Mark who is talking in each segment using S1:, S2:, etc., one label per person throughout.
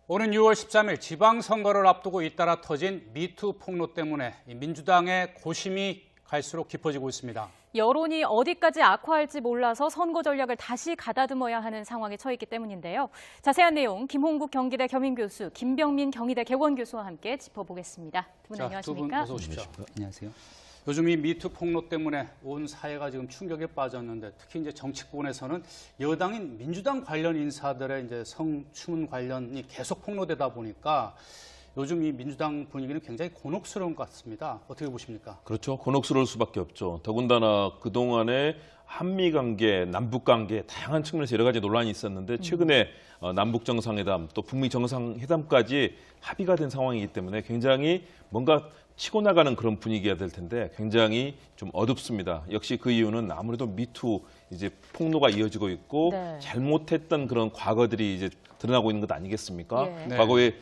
S1: 오는 6월 13일 지방선거를 앞두고 잇따라 터진 미투 폭로 때문에 민주당의 고심이 갈수록 깊어지고 있습니다.
S2: 여론이 어디까지 악화할지 몰라서 선거 전략을 다시 가다듬어야 하는 상황에 처했기 때문인데요. 자세한 내용 김홍국 경기대 겸임교수, 김병민 경희대 개원교수와 함께 짚어보겠습니다. 두 분 안녕하십니까?
S1: 두 분 어서 오십시오.
S3: 안녕하세요.
S1: 요즘 이 미투 폭로 때문에 온 사회가 지금 충격에 빠졌는데 특히 이제 정치권에서는 여당인 민주당 관련 인사들의 이제 성추문 관련이 계속 폭로되다 보니까 요즘 이 민주당 분위기는 굉장히 곤혹스러운 것 같습니다. 어떻게 보십니까?
S3: 그렇죠. 곤혹스러울 수밖에 없죠. 더군다나 그동안에 한미 관계, 남북 관계 다양한 측면에서 여러 가지 논란이 있었는데 최근에 남북 정상회담 또 북미 정상회담까지 합의가 된 상황이기 때문에 굉장히 뭔가 치고 나가는 그런 분위기가 될 텐데 굉장히 좀 어둡습니다. 역시 그 이유는 아무래도 미투 이제 폭로가 이어지고 있고
S2: 네.
S3: 잘못했던 그런 과거들이 이제 드러나고 있는 것 아니겠습니까?
S2: 예.
S1: 네.
S3: 과거에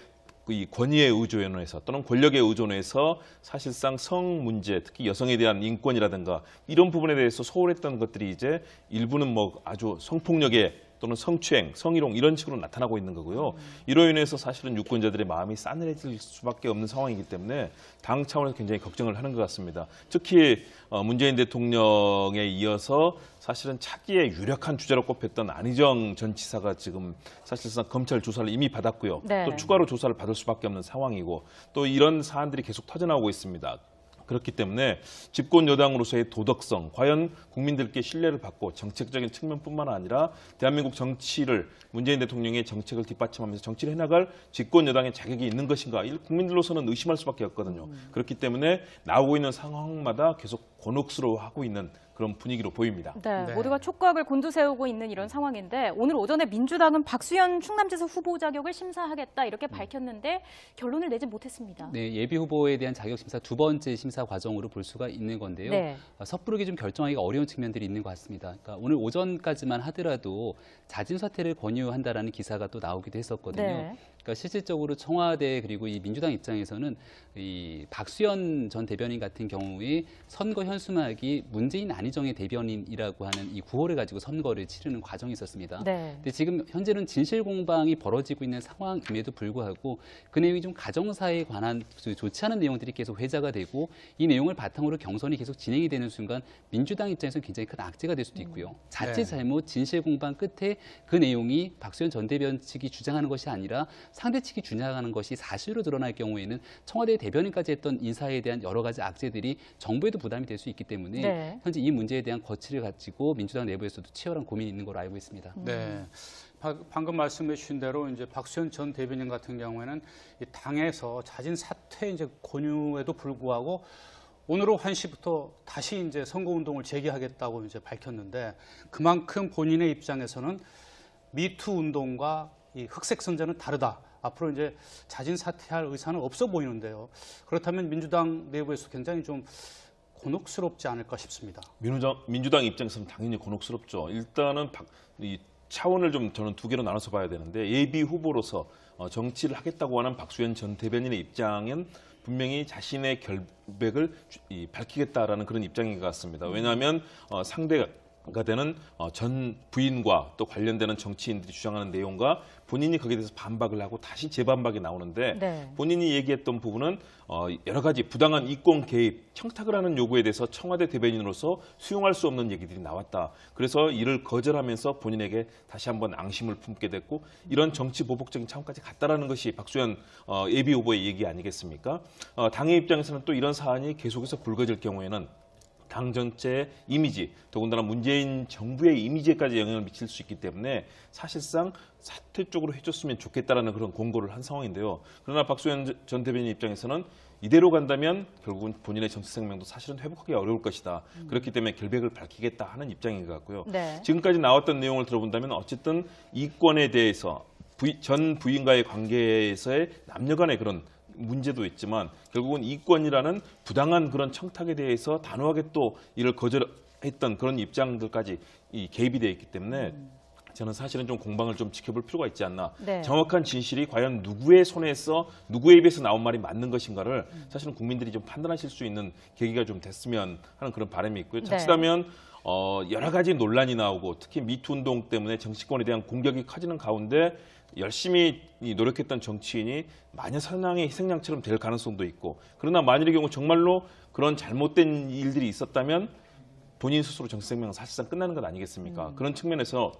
S3: 이 권위에 의존해서 또는 권력에 의존해서 사실상 성 문제, 특히 여성에 대한 인권이라든가 이런 부분에 대해서 소홀했던 것들이 이제 일부는 뭐 아주 성폭력에 또는 성추행, 성희롱 이런 식으로 나타나고 있는 거고요. 이로 인해서 사실은 유권자들의 마음이 싸늘해질 수밖에 없는 상황이기 때문에 당 차원에서 굉장히 걱정을 하는 것 같습니다. 특히 문재인 대통령에 이어서 사실은 차기의 유력한 주자로 꼽혔던 안희정 전 지사가 지금 사실상 검찰 조사를 이미 받았고요.
S2: 네.
S3: 또 추가로 조사를 받을 수밖에 없는 상황이고 또 이런 사안들이 계속 터져나오고 있습니다. 그렇기 때문에 집권 여당으로서의 도덕성, 과연 국민들께 신뢰를 받고 정책적인 측면뿐만 아니라 대한민국 정치를 문재인 대통령의 정책을 뒷받침하면서 정치를 해나갈 집권 여당의 자격이 있는 것인가, 국민들로서는 의심할 수밖에 없거든요. 그렇기 때문에 나오고 있는 상황마다 계속 곤혹스러워하고 있는 그런 분위기로 보입니다.
S2: 네,
S1: 네.
S2: 모두가 촉각을 곤두세우고 있는 이런 상황인데 오늘 오전에 민주당은 박수현 충남지사 후보 자격을 심사하겠다 이렇게 밝혔는데 결론을 내지 못했습니다.
S4: 네, 예비 후보에 대한 자격 심사 두 번째 심사 과정으로 볼 수가 있는 건데요.
S2: 네.
S4: 섣부르게 좀 결정하기가 어려운 측면들이 있는 것 같습니다. 그러니까 오늘 오전까지만 하더라도 자진 사퇴를 권유한다라는 기사가 또 나오기도 했었거든요.
S2: 네.
S4: 그러니까 실질적으로 청와대 그리고 이 민주당 입장에서는 이 박수현 전 대변인 같은 경우에 선거 현수막이 문재인 안희정의 대변인이라고 하는 이 구호를 가지고 선거를 치르는 과정이 있었습니다.
S2: 네.
S4: 근데 지금 현재는 진실 공방이 벌어지고 있는 상황임에도 불구하고 그 내용이 좀 가정사에 관한 좋지 않은 내용들이 계속 회자가 되고 이 내용을 바탕으로 경선이 계속 진행이 되는 순간 민주당 입장에서는 굉장히 큰 악재가 될 수도 있고요. 자칫 잘못 진실 공방 끝에 그 내용이 박수현 전 대변인 측이 주장하는 것이 아니라 상대 측이 주장하는 것이 사실로 드러날 경우에는 청와대 대변인까지 했던 인사에 대한 여러 가지 악재들이 정부에도 부담이 될 수 있기 때문에
S2: 네.
S4: 현재 이 문제에 대한 거취를 가지고 민주당 내부에서도 치열한 고민이 있는 걸로 알고 있습니다.
S1: 네. 방금 말씀해 주신 대로 이제 박수현 전 대변인 같은 경우에는 이 당에서 자진 사퇴 이제 권유에도 불구하고 오늘 오후 1시부터 다시 이제 선거 운동을 재개하겠다고 이제 밝혔는데 그만큼 본인의 입장에서는 미투 운동과 이 흑색 선전은 다르다. 앞으로 이제 자진 사퇴할 의사는 없어 보이는데요. 그렇다면 민주당 내부에서 굉장히 좀 곤혹스럽지 않을까 싶습니다.
S3: 민주당 입장에서는 당연히 곤혹스럽죠. 일단은 이 차원을 좀 저는 두 개로 나눠서 봐야 되는데 예비 후보로서 정치를 하겠다고 하는 박수현 전 대변인의 입장은 분명히 자신의 결백을 밝히겠다라는 그런 입장인 것 같습니다. 왜냐하면 상대가 되는 전 부인과 또 관련되는 정치인들이 주장하는 내용과 본인이 거기에 대해서 반박을 하고 다시 재반박이 나오는데
S2: 네.
S3: 본인이 얘기했던 부분은 여러 가지 부당한 이권 개입, 청탁을 하는 요구에 대해서 청와대 대변인으로서 수용할 수 없는 얘기들이 나왔다. 그래서 이를 거절하면서 본인에게 다시 한번 앙심을 품게 됐고 이런 정치 보복적인 차원까지 갔다라는 것이 박수현 예비 후보의 얘기 아니겠습니까? 당의 입장에서는 또 이런 사안이 계속해서 불거질 경우에는 당 전체의 이미지, 더군다나 문재인 정부의 이미지에까지 영향을 미칠 수 있기 때문에 사실상 사퇴 쪽으로 해줬으면 좋겠다라는 그런 공고를 한 상황인데요. 그러나 박수현 전 대변인 입장에서는 이대로 간다면 결국은 본인의 정치 생명도 사실은 회복하기 어려울 것이다. 그렇기 때문에 결백을 밝히겠다 하는 입장인 것 같고요.
S2: 네.
S3: 지금까지 나왔던 내용을 들어본다면 어쨌든 이권에 대해서 전 부인과의 관계에서의 남녀 간의 그런 문제도 있지만 결국은 이권이라는 부당한 그런 청탁에 대해서 단호하게 또 이를 거절했던 그런 입장들까지 개입이 되어 있기 때문에 저는 사실은 좀 공방을 좀 지켜볼 필요가 있지 않나.
S2: 네.
S3: 정확한 진실이 과연 누구의 손에서 누구의 입에서 나온 말이 맞는 것인가를 사실은 국민들이 좀 판단하실 수 있는 계기가 좀 됐으면 하는 그런 바람이 있고요. 자칫하면 여러 가지 논란이 나오고 특히 미투 운동 때문에 정치권에 대한 공격이 커지는 가운데 열심히 노력했던 정치인이 마녀 사냥의 희생양처럼 될 가능성도 있고, 그러나 만일의 경우 정말로 그런 잘못된 일들이 있었다면 본인 스스로 정치 생명은 사실상 끝나는 것 아니겠습니까? 그런 측면에서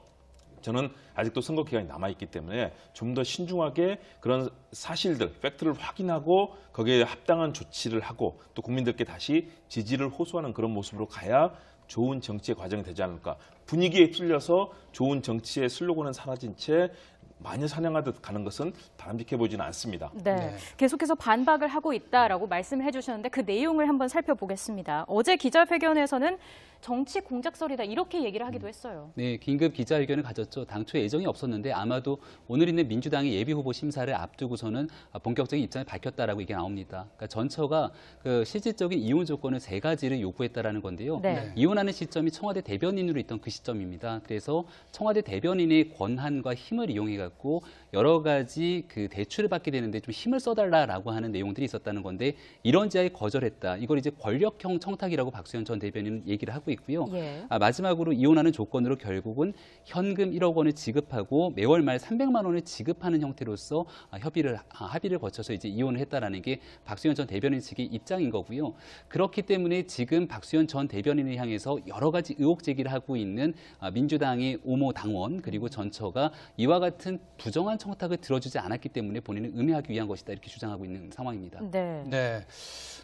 S3: 저는 아직도 선거 기간이 남아있기 때문에 좀 더 신중하게 그런 사실들, 팩트를 확인하고 거기에 합당한 조치를 하고 또 국민들께 다시 지지를 호소하는 그런 모습으로 가야 좋은 정치의 과정이 되지 않을까. 분위기에 틀려서 좋은 정치의 슬로건은 사라진 채 마녀 사냥하듯 가는 것은 바람직해 보이지는 않습니다.
S2: 네.
S1: 네.
S2: 계속해서 반박을 하고 있다라고 말씀을 해주셨는데 그 내용을 한번 살펴보겠습니다. 어제 기자회견에서는 정치 공작설이다 이렇게 얘기를 하기도 했어요.
S4: 네, 긴급 기자회견을 가졌죠. 당초 예정이 없었는데 아마도 오늘 있는 민주당의 예비후보 심사를 앞두고서는 본격적인 입장을 밝혔다라고 이게 나옵니다. 그러니까 전처가 그 실질적인 이혼 조건을 3가지를 요구했다라는 건데요.
S2: 네.
S4: 이혼하는 시점이 청와대 대변인으로 있던 그 시점입니다. 그래서 청와대 대변인의 권한과 힘을 이용해갖고 여러 가지 그 대출을 받게 되는데 좀 힘을 써달라라고 하는 내용들이 있었다는 건데 이런 제안에 거절했다. 이걸 이제 권력형 청탁이라고 박수현 전 대변인은 얘기를 하고 있고요.
S2: 예.
S4: 마지막으로 이혼하는 조건으로 결국은 현금 1억 원을 지급하고 매월 말 300만 원을 지급하는 형태로서 합의를 거쳐서 이제 이혼을 했다라는 게 박수현 전 대변인 측의 입장인 거고요. 그렇기 때문에 지금 박수현 전 대변인을 향해서 여러 가지 의혹 제기를 하고 있는 민주당의 오모 당원 그리고 전처가 이와 같은 부정한 청탁을 들어주지 않았기 때문에 본인을 음해하기 위한 것이다 이렇게 주장하고 있는 상황입니다.
S2: 네.
S1: 네.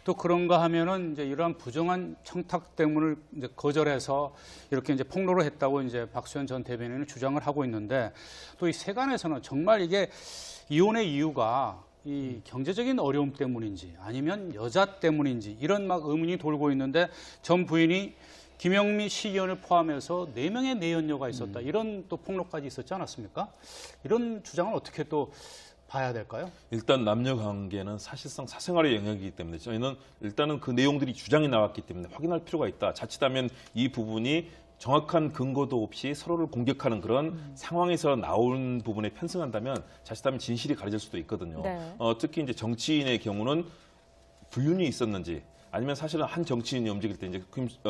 S1: 또 그런가 하면은 이제 이러한 부정한 청탁 때문을 이제 거절해서 이렇게 이제 폭로를 했다고 이제 박수현 전 대변인은 주장을 하고 있는데 또 이 세간에서는 정말 이게 이혼의 이유가 이 경제적인 어려움 때문인지 아니면 여자 때문인지 이런 막 의문이 돌고 있는데 전 부인이 김영미 시의원을 포함해서 4명의 내연녀가 있었다. 이런 또 폭로까지 있었지 않았습니까? 이런 주장을 어떻게 또 봐야 될까요?
S3: 일단 남녀 관계는 사실상 사생활의 영역이기 때문에 저희는 일단은 그 내용들이 주장이 나왔기 때문에 확인할 필요가 있다. 자칫하면 이 부분이 정확한 근거도 없이 서로를 공격하는 그런 상황에서 나온 부분에 편승한다면 자칫하면 진실이 가려질 수도 있거든요.
S2: 네.
S3: 특히 이제 정치인의 경우는 불륜이 있었는지 아니면 사실은 한 정치인이 움직일 때 이제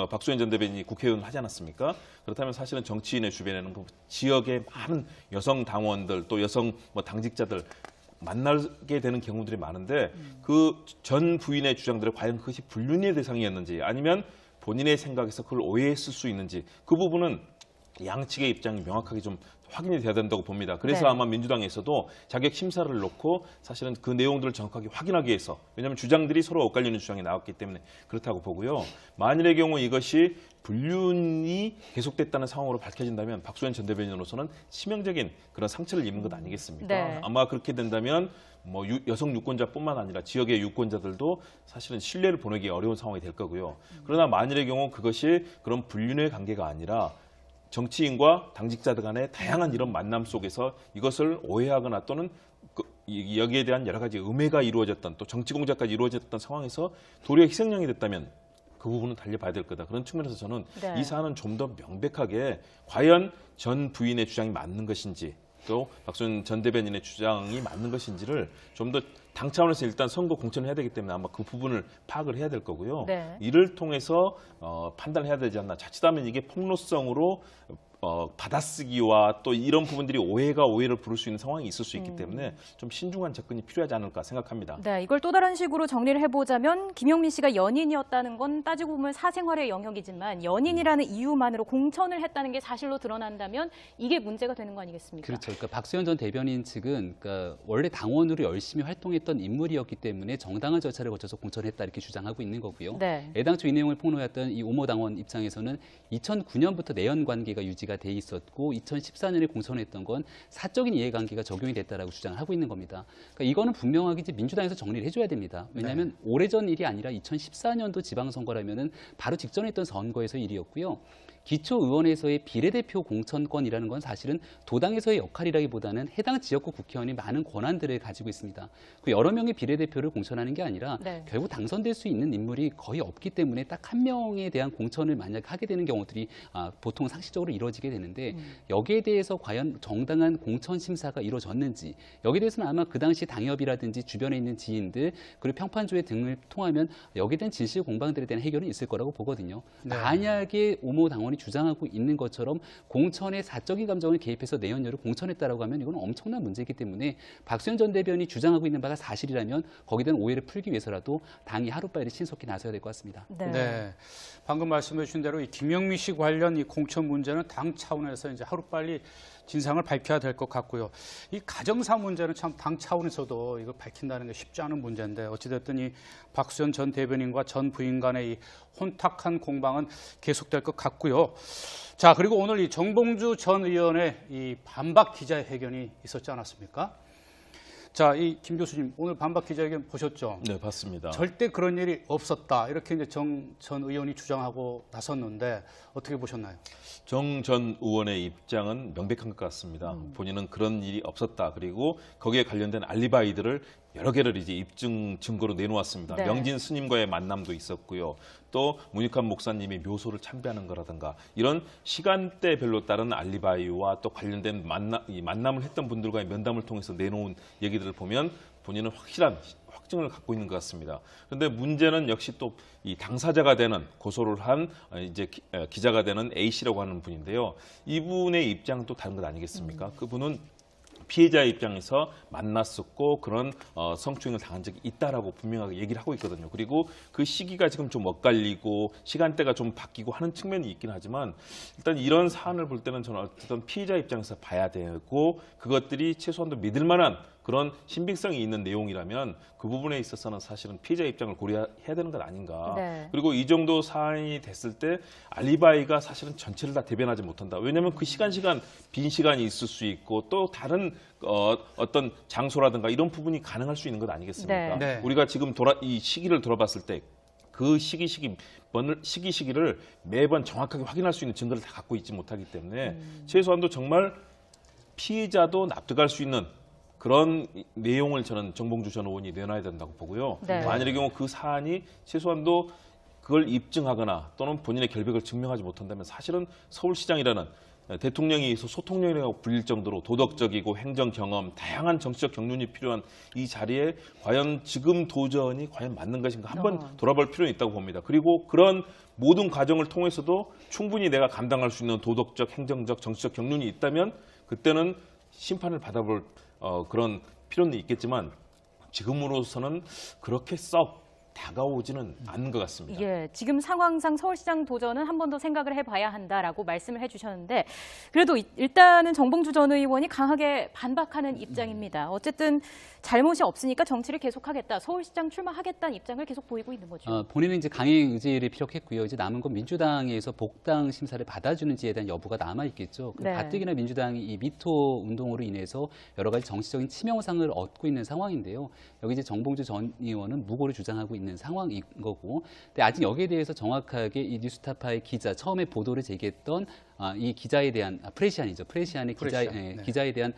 S3: 박수현 전 대변인이 국회의원 하지 않았습니까? 그렇다면 사실은 정치인의 주변에는 그 지역의 많은 여성 당원들 또 여성 당직자들 만나게 되는 경우들이 많은데 그 전 부인의 주장들이 과연 그것이 불륜의 대상이었는지 아니면 본인의 생각에서 그걸 오해했을 수 있는지 그 부분은 양측의 입장이 명확하게 좀 확인이 돼야 된다고 봅니다. 그래서
S2: 네.
S3: 아마 민주당에서도 자격 심사를 놓고 사실은 그 내용들을 정확하게 확인하기 위해서 왜냐하면 주장들이 서로 엇갈리는 주장이 나왔기 때문에 그렇다고 보고요. 만일의 경우 이것이 불륜이 계속됐다는 상황으로 밝혀진다면 박수현 전 대변인으로서는 치명적인 그런 상처를 입는 것 아니겠습니까?
S2: 네.
S3: 아마 그렇게 된다면 여성 유권자뿐만 아니라 지역의 유권자들도 사실은 신뢰를 보내기 어려운 상황이 될 거고요. 그러나 만일의 경우 그것이 그런 불륜의 관계가 아니라 정치인과 당직자들 간의 다양한 이런 만남 속에서 이것을 오해하거나 또는 여기에 대한 여러 가지 음해가 이루어졌던 또 정치 공작까지 이루어졌던 상황에서 도리어 희생양이 됐다면 그 부분은 달려봐야 될 거다. 그런 측면에서 저는
S2: 네.
S3: 이 사안은 좀 더 명백하게 과연 전 부인의 주장이 맞는 것인지 또 박수현 전 대변인의 주장이 맞는 것인지를 좀 더 당 차원에서 일단 선거 공천을 해야 되기 때문에 아마 그 부분을 파악을 해야 될 거고요.
S2: 네.
S3: 이를 통해서 판단해야 되지 않나. 자칫하면 이게 폭로성으로 받아쓰기와 또 이런 부분들이 오해가 오해를 부를 수 있는 상황이 있을 수 있기 때문에 좀 신중한 접근이 필요하지 않을까 생각합니다.
S2: 네, 이걸 또 다른 식으로 정리를 해보자면 김용민 씨가 연인이었다는 건 따지고 보면 사생활의 영역이지만 연인이라는 이유만으로 공천을 했다는 게 사실로 드러난다면 이게 문제가 되는 거 아니겠습니까?
S4: 그렇죠. 그러니까 박수현 전 대변인 측은 그러니까 원래 당원으로 열심히 활동했던 인물이었기 때문에 정당한 절차를 거쳐서 공천했다 이렇게 주장하고 있는 거고요.
S2: 네.
S4: 애당초 이 내용을 폭로했던 이 오모 당원 입장에서는 2009년부터 내연 관계가 유지가 돼 있었고 2014년에 공천했던 건 사적인 이해관계가 적용이 됐다라고 주장을 하고 있는 겁니다. 그러니까 이거는 분명하게 이제 민주당에서 정리를 해줘야 됩니다. 왜냐하면 오래전 일이 아니라 2014년도 지방선거라면은 바로 직전에 있던 선거에서 일이었고요. 기초의원에서의 비례대표 공천권이라는 건 사실은 도당에서의 역할이라기보다는 해당 지역구 국회의원이 많은 권한들을 가지고 있습니다. 그 여러 명의 비례대표를 공천하는 게 아니라
S2: 네.
S4: 결국 당선될 수 있는 인물이 거의 없기 때문에 딱 한 명에 대한 공천을 만약 하게 되는 경우들이 보통 상식적으로 이루어지게 되는데 여기에 대해서 과연 정당한 공천 심사가 이루어졌는지 여기에 대해서는 아마 그 당시 당협이라든지 주변에 있는 지인들 그리고 평판조회 등을 통하면 여기에 대한 진실 공방들에 대한 해결은 있을 거라고 보거든요.
S1: 네.
S4: 만약에 오모 당원이 주장하고 있는 것처럼 공천의 사적인 감정을 개입해서 내연녀를 공천했다라고 하면 이건 엄청난 문제이기 때문에 박수현 전 대변인이 주장하고 있는 바가 사실이라면 거기에 대한 오해를 풀기 위해서라도 당이 하루빨리 신속히 나서야 될 것 같습니다.
S1: 네. 방금 말씀해 주신 대로 이 김영미 씨 관련 이 공천 문제는 당 차원에서 이제 하루빨리 진상을 밝혀야 될 것 같고요. 이 가정사 문제는 참 당 차원에서도 이거 밝힌다는 게 쉽지 않은 문제인데 어찌됐든 이 박수현 전 대변인과 전 부인 간의 이 혼탁한 공방은 계속될 것 같고요. 자, 그리고 오늘 이 정봉주 전 의원의 이 반박 기자회견이 있었지 않았습니까? 자, 이 김 교수님 오늘 반박 기자회견 보셨죠?
S3: 네, 봤습니다.
S1: 절대 그런 일이 없었다 이렇게 이제 정 전 의원이 주장하고 나섰는데 어떻게 보셨나요?
S3: 정 전 의원의 입장은 명백한 것 같습니다. 본인은 그런 일이 없었다. 그리고 거기에 관련된 알리바이들을 여러 개를 이제 입증 증거로 내놓았습니다.
S2: 네.
S3: 명진 스님과의 만남도 있었고요. 또 문익환 목사님이 묘소를 참배하는 거라든가 이런 시간대별로 따른 알리바이와 또 관련된 만남을 했던 분들과의 면담을 통해서 내놓은 얘기들을 보면 본인은 확실한 확증을 갖고 있는 것 같습니다. 그런데 문제는 역시 또 이 당사자가 되는 고소를 한 이제 기자가 되는 A 씨라고 하는 분인데요. 이분의 입장은 또 다른 것 아니겠습니까? 그분은 피해자 입장에서 만났었고 그런 성추행을 당한 적이 있다라고 분명하게 얘기를 하고 있거든요. 그리고 그 시기가 지금 좀 엇갈리고 시간대가 좀 바뀌고 하는 측면이 있긴 하지만 일단 이런 사안을 볼 때는 저는 어쨌든 피해자 입장에서 봐야 되고 그것들이 최소한도 믿을 만한 그런 신빙성이 있는 내용이라면 그 부분에 있어서는 사실은 피해자 입장을 고려해야 되는 것 아닌가.
S2: 네.
S3: 그리고 이 정도 사안이 됐을 때 알리바이가 사실은 전체를 다 대변하지 못한다. 왜냐하면 그 시간 빈 시간이 있을 수 있고 또 다른 어떤 장소라든가 이런 부분이 가능할 수 있는 것 아니겠습니까?
S1: 네. 네.
S3: 우리가 지금 이 시기를 돌아봤을 때 그 시기를 매번 정확하게 확인할 수 있는 증거를 다 갖고 있지 못하기 때문에 최소한도 정말 피해자도 납득할 수 있는 그런 내용을 저는 정봉주 전 의원이 내놔야 된다고 보고요.
S2: 네.
S3: 만일의 경우 그 사안이 최소한도 그걸 입증하거나 또는 본인의 결백을 증명하지 못한다면 사실은 서울시장이라는 대통령이 소통령이라고 불릴 정도로 도덕적이고 행정 경험, 다양한 정치적 경륜이 필요한 이 자리에 과연 지금 도전이 과연 맞는 것인가 한번 돌아볼 필요는 있다고 봅니다. 그리고 그런 모든 과정을 통해서도 충분히 내가 감당할 수 있는 도덕적, 행정적, 정치적 경륜이 있다면 그때는 심판을 받아볼 그런 필요는 있겠지만 지금으로서는 그렇게 썩 다가오지는 않는 것 같습니다.
S2: 예, 지금 상황상 서울시장 도전은 한 번 더 생각을 해봐야 한다라고 말씀을 해주셨는데 그래도 일단은 정봉주 전 의원이 강하게 반박하는 입장입니다. 어쨌든 잘못이 없으니까 정치를 계속하겠다, 서울시장 출마하겠다는 입장을 계속 보이고 있는 거죠.
S4: 본인은 이제 강행 의지를 피력했고요. 이제 남은 건 민주당에서 복당 심사를 받아주는지에 대한 여부가 남아 있겠죠.
S2: 네.
S4: 가뜩이나 민주당이 이 미투 운동으로 인해서 여러 가지 정치적인 치명상을 얻고 있는 상황인데요. 여기 이제 정봉주 전 의원은 무고를 주장하고 있는 상황인 거고, 근데 아직 여기에 대해서 정확하게 이 뉴스타파의 기자 처음에 보도를 제기했던 이 기자에 대한 프레시안의 기자에 대한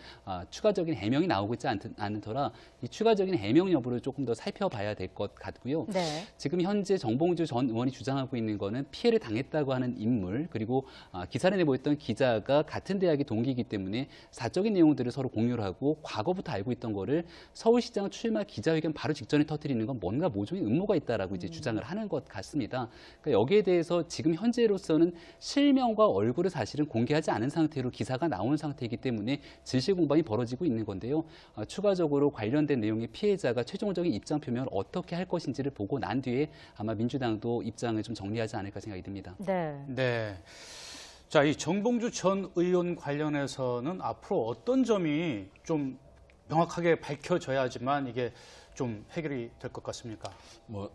S4: 추가적인 해명이 나오고 있지 않은 터라 이 추가적인 해명 여부를 조금 더 살펴봐야 될 것 같고요.
S2: 네.
S4: 지금 현재 정봉주 전 의원이 주장하고 있는 거는 피해를 당했다고 하는 인물 그리고 기사를 내보였던 기자가 같은 대학의 동기이기 때문에 사적인 내용들을 서로 공유를 하고 과거부터 알고 있던 거를 서울시장 출마 기자회견 바로 직전에 터뜨리는 건 뭔가 모종의 음모가 있다라고 이제 주장을 하는 것 같습니다. 그러니까 여기에 대해서 지금 현재로서는 실명과 얼굴을 사실은 공개하지 않은 상태로 기사가 나온 상태이기 때문에 질실 공방이 벌어지고 있는 건데요. 추가적으로 관련된 내용의 피해자가 최종적인 입장 표명을 어떻게 할 것인지를 보고 난 뒤에 아마 민주당도 입장을 좀 정리하지 않을까 생각이 듭니다.
S2: 네.
S1: 네. 자, 이 정봉주 전 의원 관련해서는 앞으로 어떤 점이 좀 명확하게 밝혀져야지만 이게 좀 해결이 될 것 같습니까?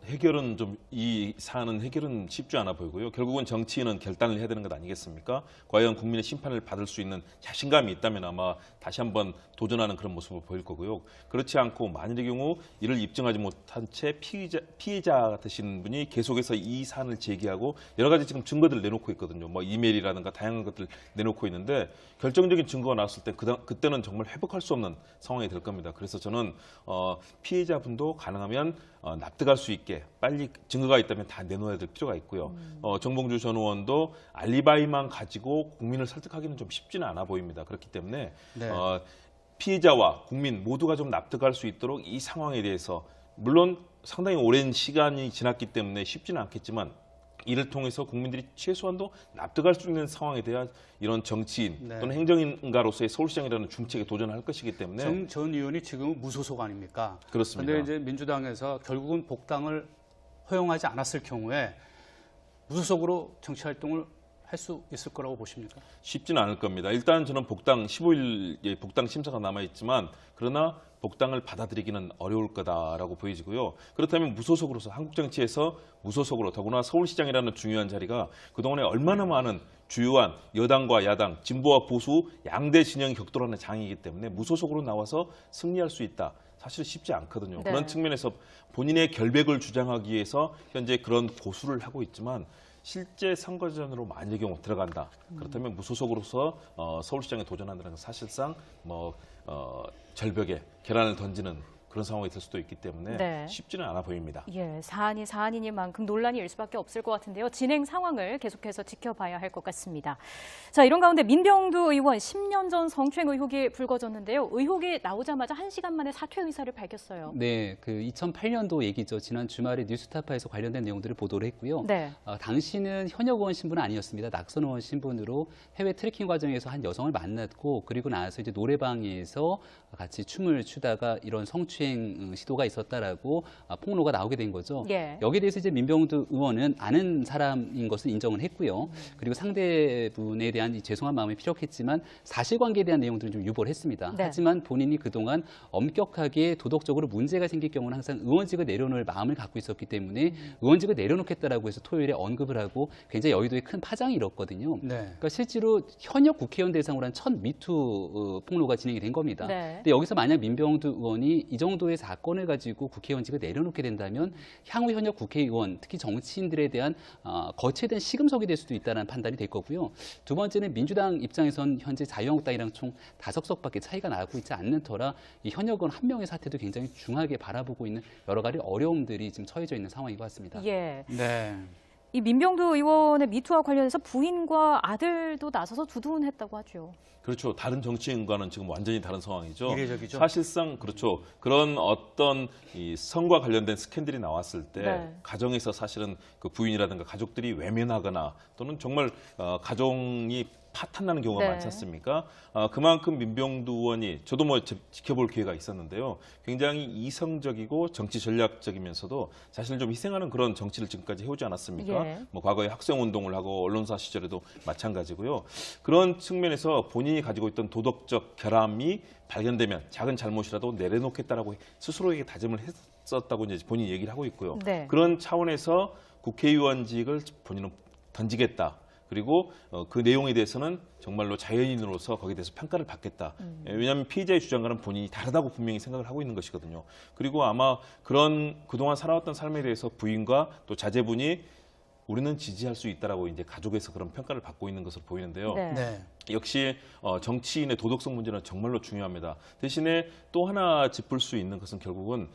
S3: 해결은 이 사안은 해결은 쉽지 않아 보이고요. 결국은 정치인은 결단을 해야 되는 것 아니겠습니까? 과연 국민의 심판을 받을 수 있는 자신감이 있다면 아마 다시 한번 도전하는 그런 모습을 보일 거고요. 그렇지 않고 만일의 경우 이를 입증하지 못한 채 피해자 되신 분이 계속해서 이 사안을 제기하고 여러 가지 지금 증거들을 내놓고 있거든요. 이메일이라든가 다양한 것들 내놓고 있는데 결정적인 증거가 나왔을 때 그때는 정말 회복할 수 없는 상황이 될 겁니다. 그래서 저는 피해자분도 가능하면 납득할 수 있게 빨리 증거가 있다면 다 내놓아야 될 필요가 있고요. 정봉주 전 의원도 알리바이만 가지고 국민을 설득하기는 좀 쉽지는 않아 보입니다. 그렇기 때문에
S1: 네.
S3: 피해자와 국민 모두가 좀 납득할 수 있도록 이 상황에 대해서 물론 상당히 오랜 시간이 지났기 때문에 쉽지는 않겠지만 이를 통해서 국민들이 최소한도 납득할 수 있는 상황에 대한 이런 정치인
S1: 네.
S3: 또는 행정인가로서의 서울시장이라는 중책에 도전할 것이기 때문에
S1: 정 전 의원이 지금 무소속 아닙니까?
S3: 그렇습니다.
S1: 그런데 이제 민주당에서 결국은 복당을 허용하지 않았을 경우에 무소속으로 정치 활동을 할 수 있을 거라고 보십니까?
S3: 쉽지는 않을 겁니다. 일단 저는 복당 15일에 복당 심사가 남아 있지만 그러나 복당을 받아들이기는 어려울 거다라고 보여지고요. 그렇다면 무소속으로서 한국 정치에서 무소속으로 더구나 서울시장이라는 중요한 자리가 그동안에 얼마나 많은 주요한 여당과 야당, 진보와 보수 양대 진영이 격돌하는 장이기 때문에 무소속으로 나와서 승리할 수 있다. 사실 쉽지 않거든요.
S2: 네.
S3: 그런 측면에서 본인의 결백을 주장하기 위해서 현재 그런 고수를 하고 있지만 실제 선거전으로 만약의 경우 들어간다. 그렇다면 무소속으로서 서울시장에 도전한다는 건 사실상 절벽에 계란을 던지는 그런 상황이 될 수도 있기 때문에
S2: 네.
S3: 쉽지는 않아 보입니다.
S2: 예, 사안이 사안이니만큼 논란이 일 수밖에 없을 것 같은데요. 진행 상황을 계속해서 지켜봐야 할 것 같습니다. 자, 이런 가운데 민병두 의원 10년 전 성추행 의혹이 불거졌는데요. 의혹이 나오자마자 1시간 만에 사퇴 의사를 밝혔어요.
S4: 네, 그 2008년도 얘기죠. 지난 주말에 뉴스타파에서 관련된 내용들을 보도를 했고요.
S2: 네.
S4: 당시는 현역 의원 신분은 아니었습니다. 낙선 의원 신분으로 해외 트래킹 과정에서 한 여성을 만났고 그리고 나서 이제 노래방에서 같이 춤을 추다가 이런 성추행 시도가 있었다라고 폭로가 나오게 된 거죠.
S2: 예.
S4: 여기에 대해서 이제 민병두 의원은 아는 사람인 것을 인정을 했고요. 그리고 상대분에 대한 이 죄송한 마음이 필요했지만 사실관계에 대한 내용들은 좀 유보를 했습니다.
S2: 네.
S4: 하지만 본인이 그동안 엄격하게 도덕적으로 문제가 생길 경우는 항상 의원직을 내려놓을 마음을 갖고 있었기 때문에 의원직을 내려놓겠다라고 해서 토요일에 언급을 하고 굉장히 여의도에 큰 파장이 일었거든요.
S1: 네.
S4: 그러니까 실제로 현역 국회의원 대상으로 한 첫 미투 폭로가 진행이 된 겁니다.
S2: 네.
S4: 근데 여기서 만약 민병두 의원이 이 정도의 사건을 가지고 국회의원직을 내려놓게 된다면 향후 현역 국회의원, 특히 정치인들에 대한 거치된 시금석이 될 수도 있다는 판단이 될 거고요. 두 번째는 민주당 입장에선 현재 자유한국당이랑 총 5석밖에 차이가 나고 있지 않는 터라 이 현역 의원 한 명의 사태도 굉장히 중하게 바라보고 있는 여러 가지 어려움들이 지금 처해져 있는 상황인 것 같습니다.
S2: 예.
S1: 네.
S2: 이 민병두 의원의 미투와 관련해서 부인과 아들도 나서서 두둔했다고 하죠.
S3: 그렇죠. 다른 정치인과는 지금 완전히 다른 상황이죠.
S1: 이례적이죠.
S3: 사실상 그렇죠. 그런 어떤 이 성과 관련된 스캔들이 나왔을 때
S2: 네.
S3: 가정에서 사실은 그 부인이라든가 가족들이 외면하거나 또는 정말 가정이 파탄나는 경우가
S2: 네.
S3: 많지 않습니까? 그만큼 민병두 의원이 저도 지켜볼 기회가 있었는데요. 굉장히 이성적이고 정치 전략적이면서도 사실 좀 희생하는 그런 정치를 지금까지 해오지 않았습니까?
S2: 예.
S3: 과거에 학생운동을 하고 언론사 시절에도 마찬가지고요. 그런 측면에서 본인이 가지고 있던 도덕적 결함이 발견되면 작은 잘못이라도 내려놓겠다라고 스스로에게 다짐을 했었다고 이제 본인이 얘기를 하고 있고요.
S2: 네.
S3: 그런 차원에서 국회의원직을 본인은 던지겠다. 그리고 그 내용에 대해서는 정말로 자연인으로서 거기에 대해서 평가를 받겠다. 왜냐하면 피해자의 주장과는 본인이 다르다고 분명히 생각을 하고 있는 것이거든요. 그리고 아마 그런 그동안 살아왔던 삶에 대해서 부인과 또 자제분이 우리는 지지할 수 있다라고 이제 가족에서 그런 평가를 받고 있는 것으로 보이는데요.
S2: 네.
S1: 네.
S3: 역시 정치인의 도덕성 문제는 정말로 중요합니다. 대신에 또 하나 짚을 수 있는 것은 결국은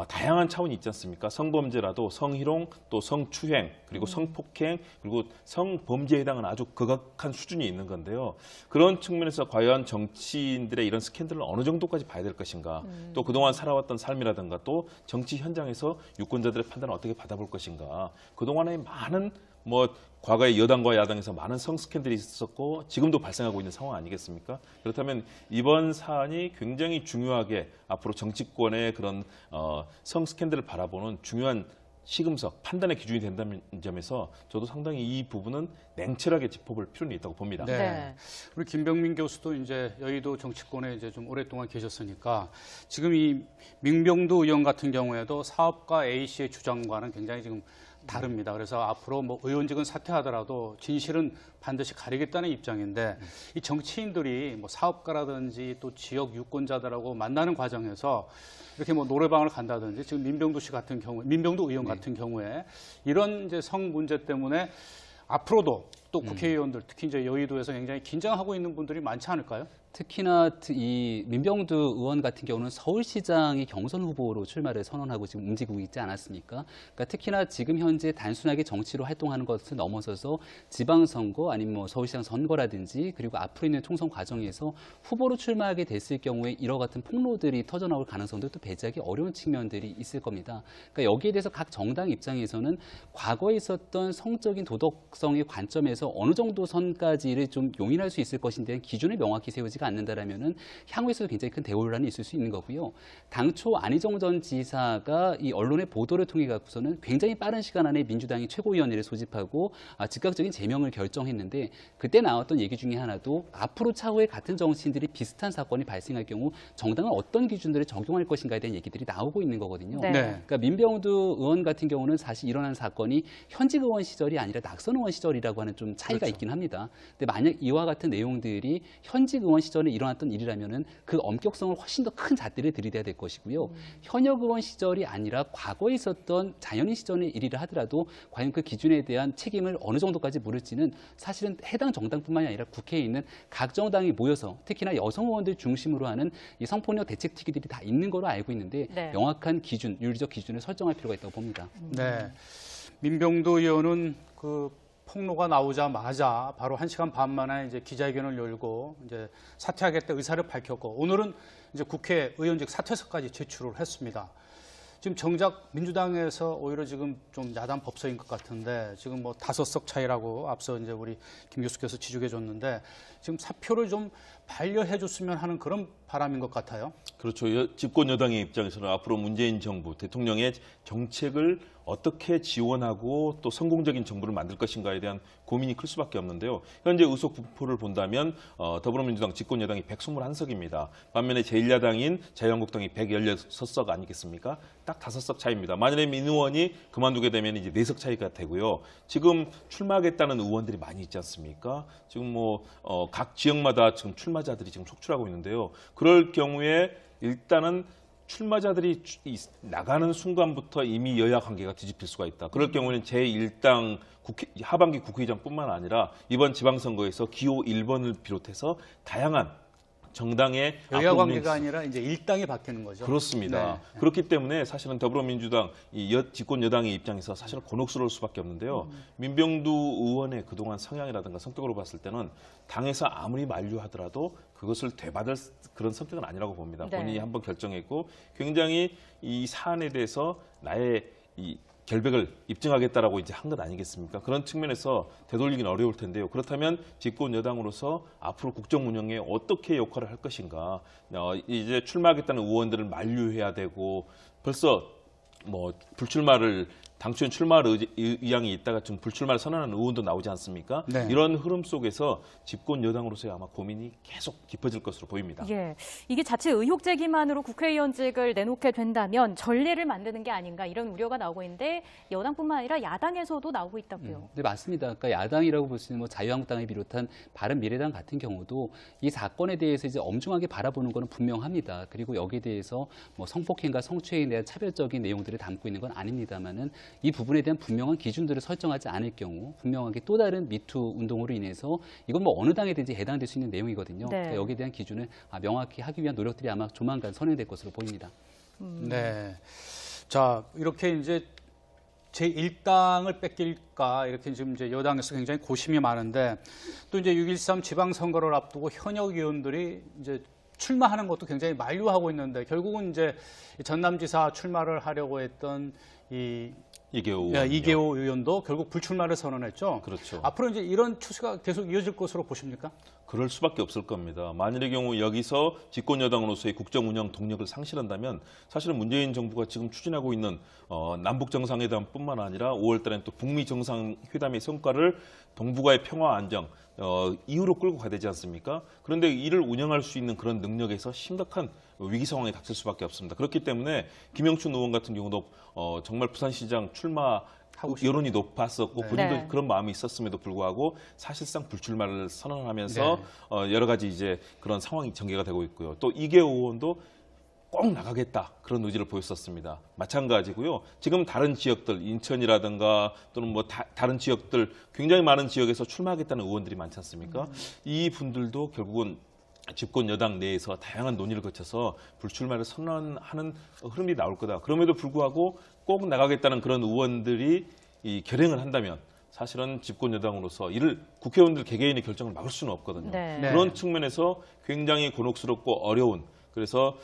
S3: 다양한 차원이 있지 않습니까? 성범죄라도 성희롱, 또 성추행, 그리고 성폭행, 그리고 성범죄에 해당하는 아주 극악한 수준이 있는 건데요. 그런 측면에서 과연 정치인들의 이런 스캔들을 어느 정도까지 봐야 될 것인가, 또 그동안 살아왔던 삶이라든가 또 정치 현장에서 유권자들의 판단을 어떻게 받아볼 것인가, 그동안의 많은 과거에 여당과 야당에서 많은 성 스캔들이 있었고 지금도 발생하고 있는 상황 아니겠습니까? 그렇다면 이번 사안이 굉장히 중요하게 앞으로 정치권의 그런 성 스캔들을 바라보는 중요한 시금석, 판단의 기준이 된다는 점에서 저도 상당히 이 부분은 냉철하게 짚어볼 필요는 있다고 봅니다.
S1: 네.
S2: 네.
S1: 우리 김병민 교수도 이제 여의도 정치권에 이제 좀 오랫동안 계셨으니까 지금 이 민병두 의원 같은 경우에도 사업가 A 씨의 주장과는 굉장히 지금 다릅니다. 그래서 앞으로 의원직은 사퇴하더라도 진실은 반드시 가리겠다는 입장인데 이 정치인들이 사업가라든지 또 지역 유권자들하고 만나는 과정에서 이렇게 노래방을 간다든지 지금 민병두 씨 같은 경우, 민병두 의원 같은 경우에 이런 이제 성 문제 때문에 앞으로도 또 국회의원들 특히 이제 여의도에서 굉장히 긴장하고 있는 분들이 많지 않을까요?
S4: 특히나 이 민병두 의원 같은 경우는 서울시장의 경선 후보로 출마를 선언하고 지금 움직이고 있지 않았습니까? 그러니까 특히나 지금 현재 단순하게 정치로 활동하는 것을 넘어서서 지방선거 아니면 뭐 서울시장 선거라든지 그리고 앞으로 있는 총선 과정에서 후보로 출마하게 됐을 경우에 이와 같은 폭로들이 터져나올 가능성도 또 배제하기 어려운 측면들이 있을 겁니다. 그러니까 여기에 대해서 각 정당 입장에서는 과거에 있었던 성적인 도덕성의 관점에서 어느 정도 선까지를 좀 용인할 수 있을 것인데 기준을 명확히 세우지가 않는다라면은 향후에서도 굉장히 큰 대혼란이 있을 수 있는 거고요. 당초 안희정 전 지사가 이 언론의 보도를 통해 갖고서는 굉장히 빠른 시간 안에 민주당이 최고위원회를 소집하고 즉각적인 제명을 결정했는데 그때 나왔던 얘기 중에 하나도 앞으로 차후에 같은 정치인들이 비슷한 사건이 발생할 경우 정당은 어떤 기준들을 적용할 것인가에 대한 얘기들이 나오고 있는 거거든요.
S2: 네.
S4: 그러니까 민병두 의원 같은 경우는 사실 일어난 사건이 현직 의원 시절이 아니라 낙선 의원 시절이라고 하는 좀 차이가
S1: 그렇죠.
S4: 있긴 합니다. 근데 만약 이와 같은 내용들이 현직 의원 시절에 일어났던 일이라면은 그 엄격성을 훨씬 더 큰 잣대를 들이대야 될 것이고요. 현역 의원 시절이 아니라 과거에 있었던 자연인 시절의 일이라 하더라도 과연 그 기준에 대한 책임을 어느 정도까지 물을지는 사실은 해당 정당뿐만이 아니라 국회에 있는 각 정당이 모여서 특히나 여성 의원들 중심으로 하는 이 성폭력 대책 특위들이 다 있는 걸로 알고 있는데
S2: 네.
S4: 명확한 기준, 윤리적 기준을 설정할 필요가 있다고 봅니다.
S1: 네. 민병두 의원은 그 폭로가 나오자마자 바로 1시간 반 만에 이제 기자회견을 열고 이제 사퇴하겠다 의사를 밝혔고 오늘은 이제 국회의원직 사퇴서까지 제출을 했습니다. 지금 정작 민주당에서 오히려 지금 좀 야당 법서인 것 같은데 지금 뭐 5석 차이라고 앞서 이제 우리 김 교수께서 지적해 줬는데 지금 사표를 좀 반려해 줬으면 하는 그런 바람인 것 같아요.
S3: 그렇죠. 집권 여당의 입장에서는 앞으로 문재인 정부, 대통령의 정책을 어떻게 지원하고 또 성공적인 정부를 만들 것인가에 대한 고민이 클 수밖에 없는데요. 현재 의석 분포를 본다면 더불어민주당 집권 여당이 121석입니다. 반면에 제1야당인 자유한국당이 116석 아니겠습니까? 딱 5석 차이입니다. 만약에 민 의원이 그만두게 되면 이제 4석 차이가 되고요. 지금 출마하겠다는 의원들이 많이 있지 않습니까? 지금 뭐 각 지역마다 지금 출마자들이 지금 속출하고 있는데요. 그럴 경우에 일단은 출마자들이 나가는 순간부터 이미 여야 관계가 뒤집힐 수가 있다. 그럴 경우에는 제1당 하반기 국회의장뿐만 아니라 이번 지방선거에서 기호 1번을 비롯해서 다양한 정당의
S1: 여야 관계가 아니라 이제 일당이 바뀌는 거죠.
S3: 그렇습니다.
S1: 네.
S3: 그렇기 때문에 사실은 더불어민주당 집권 여당의 입장에서 사실은 곤혹스러울 수밖에 없는데요. 민병두 의원의 그동안 성향이라든가 성격으로 봤을 때는 당에서 아무리 만류하더라도 그것을 되받을 그런 성격은 아니라고 봅니다.
S2: 네.
S3: 본인이 한번 결정했고 굉장히 이 사안에 대해서 나의 이 결백을 입증하겠다라고 이제 한 것 아니겠습니까? 그런 측면에서 되돌리기는 어려울 텐데요. 그렇다면 집권 여당으로서 앞으로 국정 운영에 어떻게 역할을 할 것인가? 이제 출마하겠다는 의원들을 만류해야 되고 벌써 뭐 불출마를 당초엔 출마할 의향이 있다가 좀 불출마를 선언하는 의원도 나오지 않습니까?
S1: 네.
S3: 이런 흐름 속에서 집권 여당으로서의 아마 고민이 계속 깊어질 것으로 보입니다.
S2: 예, 이게 자체 의혹 제기만으로 국회의원직을 내놓게 된다면 전례를 만드는 게 아닌가 이런 우려가 나오고 있는데 여당뿐만 아니라 야당에서도 나오고 있다고요.
S4: 네, 맞습니다. 그러니까 야당이라고 볼 수 있는 뭐 자유한국당을 비롯한 바른미래당 같은 경우도 이 사건에 대해서 이제 엄중하게 바라보는 것은 분명합니다. 그리고 여기에 대해서 뭐 성폭행과 성추행에 대한 차별적인 내용들을 담고 있는 건 아닙니다만은 이 부분에 대한 분명한 기준들을 설정하지 않을 경우 분명하게 또 다른 미투 운동으로 인해서 이건 뭐 어느 당에든지 해당될 수 있는 내용이거든요.
S2: 네.
S4: 그러니까 여기에 대한 기준을 명확히 하기 위한 노력들이 아마 조만간 선행될 것으로 보입니다.
S1: 네. 자, 이렇게 이제 제1당을 뺏길까 이렇게 지금 이제 여당에서 굉장히 고심이 많은데 또 이제 6.13 지방선거를 앞두고 현역 의원들이 이제 출마하는 것도 굉장히 만류하고 있는데 결국은 이제 전남지사 출마를 하려고 했던 이계호 의원도 결국 불출마를 선언했죠.
S3: 그렇죠.
S1: 앞으로 이제 이런 추세가 계속 이어질 것으로 보십니까?
S3: 그럴 수밖에 없을 겁니다. 만일의 경우 여기서 집권 여당으로서의 국정 운영 동력을 상실한다면 사실은 문재인 정부가 지금 추진하고 있는 남북 정상회담뿐만 아니라 5월달엔 또 북미 정상회담의 성과를 동북아의 평화 안정 이유로 끌고 가야 되지 않습니까? 그런데 이를 운영할 수 있는 그런 능력에서 심각한 위기 상황에 닥칠 수밖에 없습니다. 그렇기 때문에 김영춘 의원 같은 경우도 정말 부산시장 출마 여론이 높았었고
S1: 네.
S3: 본인도
S2: 네.
S3: 그런 마음이 있었음에도 불구하고 사실상 불출마를 선언하면서 여러 가지 이제 그런 상황이 전개가 되고 있고요. 또 이계호 의원도 꼭 나가겠다 그런 의지를 보였었습니다. 마찬가지고요. 지금 다른 지역들 인천이라든가 또는 뭐 다른 지역들 굉장히 많은 지역에서 출마하겠다는 의원들이 많지 않습니까? 이 분들도 결국은 집권 여당 내에서 다양한 논의를 거쳐서 불출마를 선언하는 흐름이 나올 거다. 그럼에도 불구하고 꼭 나가겠다는 그런 의원들이 이 결행을 한다면 사실은 집권 여당으로서 이를 국회의원들 개개인의 결정을 막을 수는 없거든요.
S2: 네.
S3: 그런 측면에서 굉장히 곤혹스럽고 어려운 그래서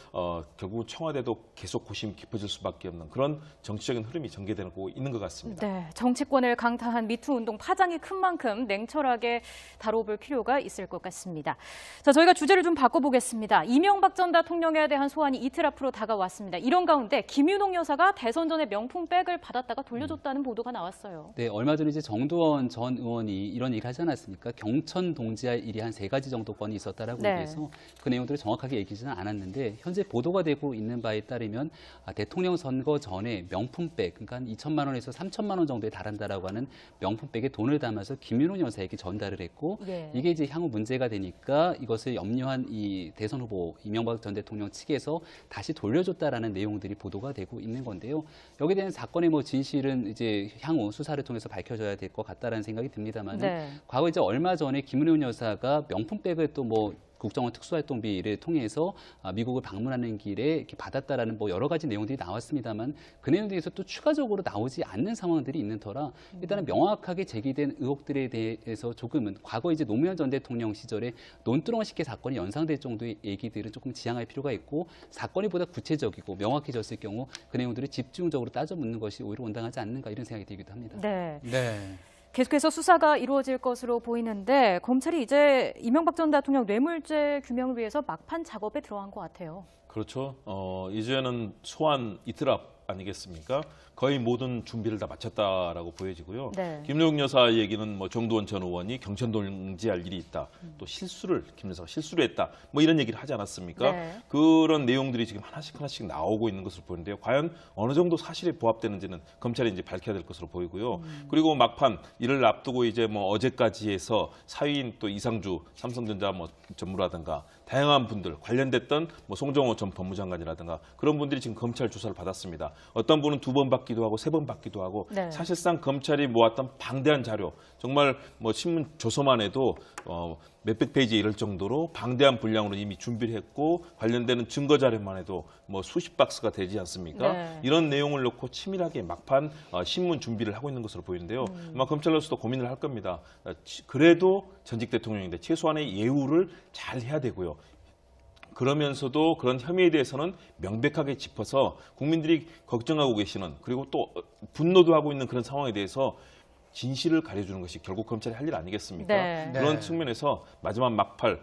S3: 결국은 청와대도 계속 고심이 깊어질 수밖에 없는 그런 정치적인 흐름이 전개되고 있는 것 같습니다.
S2: 네, 정치권을 강타한 미투 운동 파장이 큰 만큼 냉철하게 다뤄볼 필요가 있을 것 같습니다. 자, 저희가 주제를 좀 바꿔보겠습니다. 이명박 전 대통령에 대한 소환이 이틀 앞으로 다가왔습니다. 이런 가운데 김윤옥 여사가 대선 전에 명품백을 받았다가 돌려줬다는 보도가 나왔어요.
S4: 네, 얼마 전에 이제 정두원 전 의원이 이런 얘기를 하지 않았습니까? 경천 동지할 일이 한 3가지 정도 건이 있었다라고
S2: 네.
S4: 얘기해서 그 내용들을 정확하게 얘기하지는 않았는데 현재 보도가 되고 있는 바에 따르면 대통령 선거 전에 명품백, 그러니까 한 2천만 원에서 3천만 원 정도에 달한다라고 하는 명품백에 돈을 담아서 김윤호 여사에게 전달을 했고
S2: 예.
S4: 이게 이제 향후 문제가 되니까 이것을 염려한 이 대선 후보 이명박 전 대통령 측에서 다시 돌려줬다라는 내용들이 보도가 되고 있는 건데요. 여기에 대한 사건의 뭐 진실은 이제 향후 수사를 통해서 밝혀져야 될 것 같다라는 생각이 듭니다만
S2: 네.
S4: 과거 이제 얼마 전에 김은혜 여사가 명품백을 또 뭐 국정원 특수활동비를 통해서 미국을 방문하는 길에 이렇게 받았다라는 뭐 여러 가지 내용들이 나왔습니다만 그 내용에 대해서 또 추가적으로 나오지 않는 상황들이 있는 터라 일단은 명확하게 제기된 의혹들에 대해서 조금은 과거 이제 노무현 전 대통령 시절에 논두렁 식의 사건이 연상될 정도의 얘기들은 조금 지양할 필요가 있고 사건이 보다 구체적이고 명확해졌을 경우 그 내용들을 집중적으로 따져 묻는 것이 오히려 온당하지 않는가 이런 생각이 들기도 합니다.
S2: 네.
S1: 네.
S2: 계속해서 수사가 이루어질 것으로 보이는데 검찰이 이제 이명박 전 대통령 뇌물죄 규명을 위해서 막판 작업에 들어간 것 같아요.
S3: 그렇죠. 이제는 소환 이틀 앞 아니겠습니까? 거의 모든 준비를 다 마쳤다라고 보여지고요.
S2: 네.
S3: 김윤옥 여사 얘기는 뭐 정두원 전 의원이 경천 동지할 일이 있다. 또 김 여사가 실수를 했다. 뭐 이런 얘기를 하지 않았습니까?
S2: 네.
S3: 그런 내용들이 지금 하나씩 나오고 있는 것을 보는데요. 과연 어느 정도 사실에 부합되는지는 검찰이 이제 밝혀야 될 것으로 보이고요. 그리고 막판 이를 앞두고 이제 뭐 어제까지 해서 사위인 또 이상주 삼성전자 뭐 전무라든가 다양한 분들 관련됐던 뭐 송정호 전 법무장관이라든가 그런 분들이 지금 검찰 조사를 받았습니다. 어떤 분은 2번 받기도 하고 3번 받기도 하고
S2: 네.
S3: 사실상 검찰이 모았던 방대한 자료 정말 뭐 신문 조서만 해도 몇백 페이지에 이를 정도로 방대한 분량으로 이미 준비를 했고 관련되는 증거 자료만 해도 뭐 수십 박스가 되지 않습니까?
S2: 네.
S3: 이런 내용을 놓고 치밀하게 막판 신문 준비를 하고 있는 것으로 보이는데요. 아마 검찰로서도 고민을 할 겁니다. 그래도 전직 대통령인데 최소한의 예우를 잘 해야 되고요. 그러면서도 그런 혐의에 대해서는 명백하게 짚어서 국민들이 걱정하고 계시는 그리고 또 분노도 하고 있는 그런 상황에 대해서 진실을 가려주는 것이 결국 검찰의 할 일 아니겠습니까?
S2: 네.
S3: 그런
S1: 네.
S3: 측면에서 마지막 막판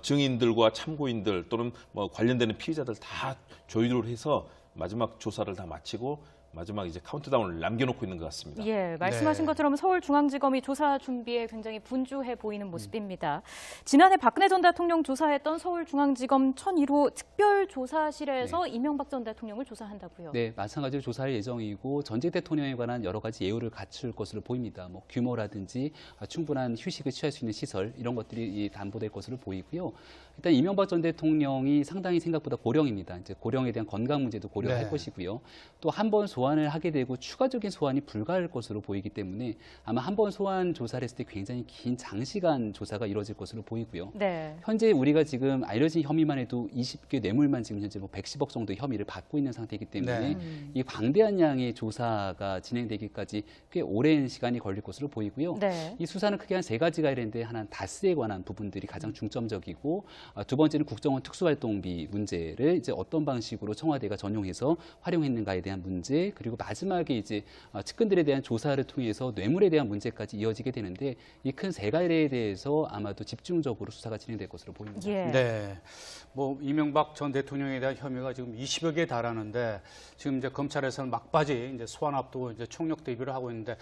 S3: 증인들과 참고인들 또는 뭐 관련되는 피의자들 다 조율을 해서 마지막 조사를 다 마치고 마지막 이제 카운트다운을 남겨놓고 있는 것 같습니다.
S2: 예, 말씀하신
S1: 네.
S2: 것처럼 서울중앙지검이 조사 준비에 굉장히 분주해 보이는 모습입니다. 지난해 박근혜 전 대통령 조사했던 서울중앙지검 1001호 특별조사실에서 이명박 전 대통령을 조사한다고요.
S4: 네, 마찬가지로 조사할 예정이고 전직 대통령에 관한 여러 가지 예우를 갖출 것으로 보입니다. 뭐 규모라든지 충분한 휴식을 취할 수 있는 시설 이런 것들이 담보될 것으로 보이고요. 일단 이명박 전 대통령이 상당히 생각보다 고령입니다. 이제 고령에 대한 건강 문제도 고려할
S1: 네.
S4: 것이고요. 또 한 번 소환을 하게 되고 추가적인 소환이 불가할 것으로 보이기 때문에 아마 한 번 소환 조사를 했을 때 굉장히 긴 장시간 조사가 이루어질 것으로 보이고요.
S2: 네.
S4: 현재 우리가 지금 알려진 혐의만 해도 20개 뇌물만 지금 현재 뭐 110억 정도의 혐의를 받고 있는 상태이기 때문에
S1: 네.
S4: 이 광대한 양의 조사가 진행되기까지 꽤 오랜 시간이 걸릴 것으로 보이고요.
S2: 네.
S4: 이 수사는 크게 한 3가지가 있는데 하나는 다스에 관한 부분들이 가장 중점적이고 두 번째는 국정원 특수활동비 문제를 이제 어떤 방식으로 청와대가 전용해서 활용했는가에 대한 문제 그리고 마지막에 이제 측근들에 대한 조사를 통해서 뇌물에 대한 문제까지 이어지게 되는데 이 큰 3가지에 대해서 아마도 집중적으로 수사가 진행될 것으로 보입니다.
S2: 예.
S1: 네. 뭐 이명박 전 대통령에 대한 혐의가 지금 20여 개 달하는데 지금 이제 검찰에서는 막바지 이제 소환 앞두고 이제 총력 대비를 하고 있는데